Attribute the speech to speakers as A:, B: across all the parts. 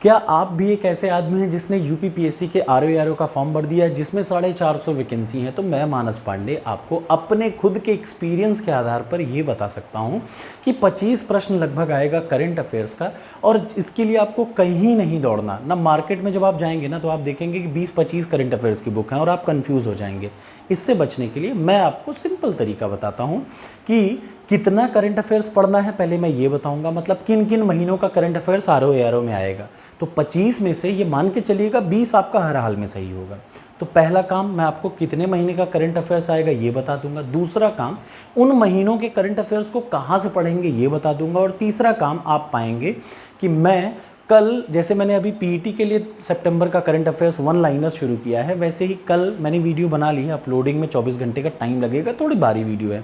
A: क्या आप भी एक ऐसे आदमी हैं जिसने यूपीपीएससी के आरओ का फॉर्म भर दिया है जिसमें 450 वैकेंसी हैं? तो मैं मानस पांडे आपको अपने खुद के एक्सपीरियंस के आधार पर ये बता सकता हूँ कि 25 प्रश्न लगभग आएगा करंट अफेयर्स का, और इसके लिए आपको कहीं नहीं दौड़ना ना। मार्केट में जब आप जाएंगे ना तो आप देखेंगे कि 20-25 करंट अफेयर्स की बुक हैं और आप कन्फ्यूज़ हो जाएंगे। इससे बचने के लिए मैं आपको सिंपल तरीका बताता हूँ कि कितना करंट अफेयर्स पढ़ना है। पहले मैं ये बताऊंगा मतलब किन किन महीनों का करंट अफेयर्स आरओ में आएगा। तो 25 में से ये मान के चलिएगा 20 आपका हर हाल में सही होगा। तो पहला काम मैं आपको कितने महीने का करंट अफेयर्स आएगा ये बता दूंगा। दूसरा काम उन महीनों के करंट अफेयर्स को कहाँ से पढ़ेंगे ये बता दूंगा। और तीसरा काम आप पाएंगे कि मैं कल, जैसे मैंने अभी पीईटी के लिए सितंबर का करंट अफेयर्स वन लाइनर शुरू किया है, वैसे ही कल मैंने वीडियो बना ली है। अपलोडिंग में 24 घंटे का टाइम लगेगा, थोड़ी भारी वीडियो है,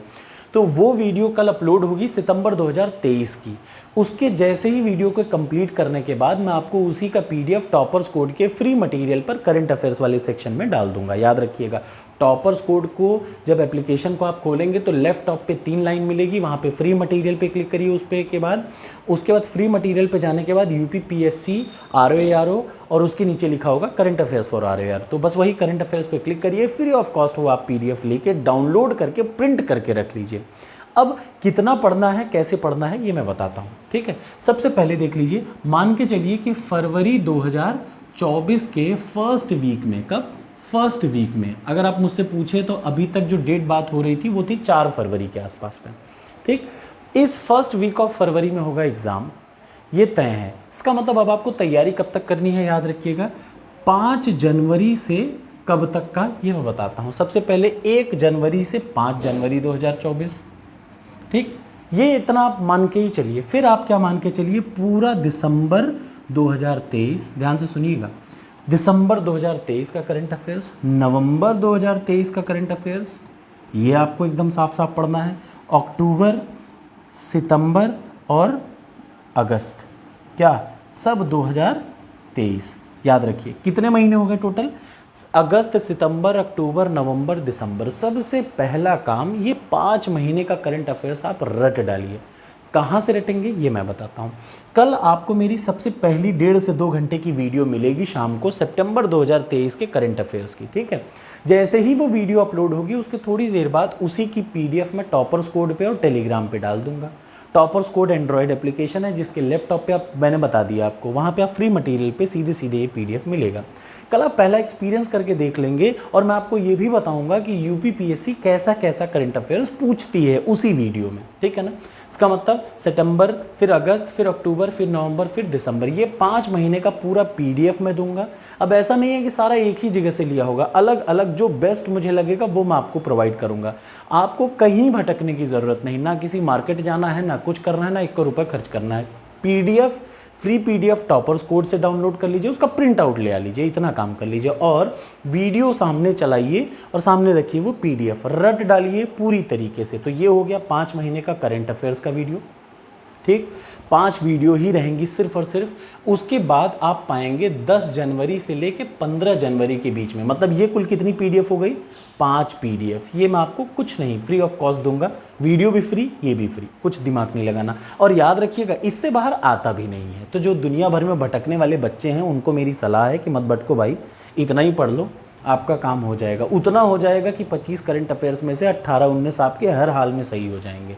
A: तो वो वीडियो कल अपलोड होगी सितंबर 2023 की। उसके जैसे ही वीडियो को कंप्लीट करने के बाद मैं आपको उसी का पीडीएफ टॉपर्स कोड के फ्री मटेरियल पर करंट अफेयर्स वाले सेक्शन में डाल दूंगा। याद रखिएगा, टॉपर्स कोड को जब एप्लीकेशन को आप खोलेंगे तो लेफ्ट टॉप पे 3 लाइन मिलेगी, वहाँ पे फ्री मटेरियल पे क्लिक करिए। उसके बाद फ्री मटेरियल पे जाने के बाद यूपीपीएससी आरओ और उसके नीचे लिखा होगा करंट अफेयर्स फॉर आरओ। तो बस वही करंट अफेयर्स पे क्लिक करिए, फ्री ऑफ कॉस्ट वो आप पीडीएफ लेके डाउनलोड करके प्रिंट करके रख लीजिए। अब कितना पढ़ना है, कैसे पढ़ना है, ये मैं बताता हूँ, ठीक है। सबसे पहले देख लीजिए, मान के चलिए कि फरवरी 2024 के फर्स्ट वीक में, कब? फर्स्ट वीक में अगर आप मुझसे पूछे तो अभी तक जो डेट बात हो रही थी वो थी 4 फरवरी के आसपास में, ठीक। इस फर्स्ट वीक ऑफ फरवरी में होगा एग्ज़ाम, ये तय है। इसका मतलब अब आपको तैयारी कब तक करनी है, याद रखिएगा 5 जनवरी से कब तक का ये मैं बताता हूँ। सबसे पहले 1 जनवरी से 5 जनवरी 2024, ठीक, ये इतना आप मान के ही चलिए। फिर आप क्या मान के चलिए, पूरा दिसंबर 2023, ध्यान से सुनिएगा, दिसंबर 2023 का करंट अफेयर्स, नवंबर 2023 का करंट अफेयर्स, ये आपको एकदम साफ साफ पढ़ना है। अक्टूबर, सितंबर और अगस्त, क्या सब 2023। याद रखिए कितने महीने हो गए टोटल, अगस्त, सितंबर, अक्टूबर, नवंबर, दिसंबर। सबसे पहला काम ये 5 महीने का करंट अफेयर्स आप रट डालिए। कहाँ से रटेंगे ये मैं बताता हूँ। कल आपको मेरी सबसे पहली 1.5 से 2 घंटे की वीडियो मिलेगी शाम को, सितंबर 2023 के करंट अफेयर्स की, ठीक है। जैसे ही वो वीडियो अपलोड होगी उसके थोड़ी देर बाद उसी की पीडीएफ में टॉपर्स कोड पे और टेलीग्राम पे डाल दूंगा। टॉपर्स कोड एंड्रॉयड एप्लीकेशन है जिसके लैपटॉप पे आप, मैंने बता दिया आपको, वहाँ पे आप फ्री मटेरियल पे सीधे सीधे ये पीडीएफ मिलेगा। कल आप पहला एक्सपीरियंस करके देख लेंगे और मैं आपको ये भी बताऊंगा कि यूपीपीएससी कैसा कैसा करंट अफेयर्स पूछती है उसी वीडियो में, ठीक है ना। इसका मतलब सितंबर, फिर अगस्त, फिर अक्टूबर, फिर नवंबर, फिर दिसंबर, ये 5 महीने का पूरा पीडीएफ मैं दूंगा। अब ऐसा नहीं है कि सारा एक ही जगह से लिया होगा, अलग अलग जो बेस्ट मुझे लगेगा वो मैं आपको प्रोवाइड करूंगा। आपको कहीं भटकने की ज़रूरत नहीं, ना किसी मार्केट जाना है, ना कुछ करना है, ना 1 रुपये खर्च करना है। PDF, free PDF toppers code से डाउनलोड कर लीजिए, उसका प्रिंट आउट ले आ लीजिए, इतना काम कर लीजिए और वीडियो सामने चलाइए और सामने रखिए वो पीडीएफ, रट डालिए पूरी तरीके से। तो ये हो गया 5 महीने का करंट अफेयर्स का वीडियो, ठीक। 5 वीडियो ही रहेंगी सिर्फ और सिर्फ। उसके बाद आप पाएंगे 10 जनवरी से लेके 15 जनवरी के बीच में, मतलब ये कुल कितनी पीडीएफ हो गई, 5 पीडीएफ। ये मैं आपको कुछ नहीं, फ्री ऑफ कॉस्ट दूंगा, वीडियो भी फ्री, ये भी फ्री, कुछ दिमाग नहीं लगाना। और याद रखिएगा इससे बाहर आता भी नहीं है। तो जो दुनिया भर में भटकने वाले बच्चे हैं उनको मेरी सलाह है कि मत भटको भाई, इतना ही पढ़ लो, आपका काम हो जाएगा। उतना हो जाएगा कि 25 करंट अफेयर्स में से 18-19 आपके हर हाल में सही हो जाएंगे।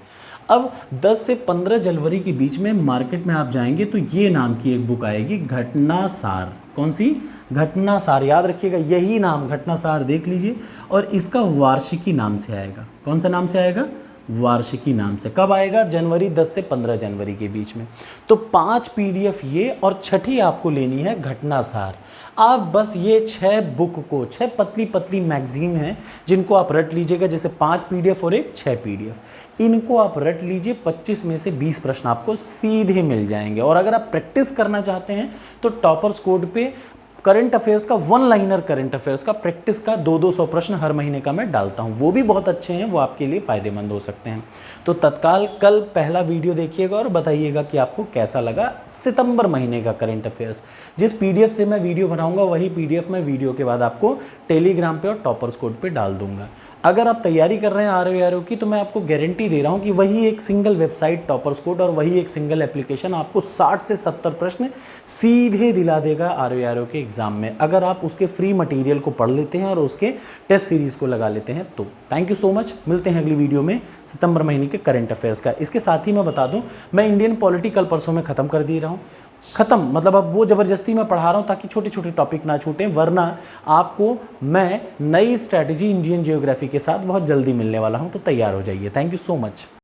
A: अब 10 से 15 जनवरी के बीच में मार्केट में आप जाएंगे तो ये नाम की एक बुक आएगी, घटनासार। कौन सी? घटनासार। याद रखिएगा यही नाम, घटनासार देख लीजिए। और इसका वार्षिकी नाम से आएगा। कौन सा नाम से आएगा? वार्षिकी नाम से। कब आएगा? जनवरी 10 से 15 जनवरी के बीच में। तो 5 पीडीएफ ये, और छठी आपको लेनी है घटनासार। आप बस ये 6 बुक को, 6 पतली पतली मैगजीन हैं जिनको आप रट लीजिएगा, जैसे 5 पीडीएफ और एक 6 पीडीएफ, इनको आप रट लीजिए। 25 में से 20 प्रश्न आपको सीधे मिल जाएंगे। और अगर आप प्रैक्टिस करना चाहते हैं तो टॉपर्स कोड पे करंट अफेयर्स का 1 लाइनर करंट अफेयर्स का प्रैक्टिस का 200 प्रश्न हर महीने का मैं डालता हूँ, वो भी बहुत अच्छे हैं, वो आपके लिए फ़ायदेमंद हो सकते हैं। तो तत्काल कल पहला वीडियो देखिएगा और बताइएगा कि आपको कैसा लगा सितंबर महीने का करंट अफेयर्स। जिस पीडीएफ से मैं वीडियो बनाऊंगा वही पीडीएफ मैं वीडियो के बाद आपको टेलीग्राम पे और टॉपर्स कोड पे डाल दूंगा। अगर आप तैयारी कर रहे हैं आरओ की, तो मैं आपको गारंटी दे रहा हूं कि वही एक सिंगल वेबसाइट टॉपर्स कोड और वही एक सिंगल एप्लीकेशन आपको 60 से 70 प्रश्न सीधे दिला देगा आरओ के एग्जाम में, अगर आप उसके फ्री मटेरियल को पढ़ लेते हैं और उसके टेस्ट सीरीज को लगा लेते हैं तो। थैंक यू सो मच, मिलते हैं अगली वीडियो में सितंबर महीने के करंट अफेयर्स का। इसके साथ ही मैं बता दूं, मैं इंडियन पॉलिटिकल परसों में ख़त्म कर दे रहा हूँ। ख़त्म मतलब अब वो ज़बरदस्ती मैं पढ़ा रहा हूँ ताकि छोटे छोटे टॉपिक ना छूटें, वरना आपको मैं नई स्ट्रैटेजी इंडियन जियोग्राफी के साथ बहुत जल्दी मिलने वाला हूँ, तो तैयार हो जाइए। Thank you so much.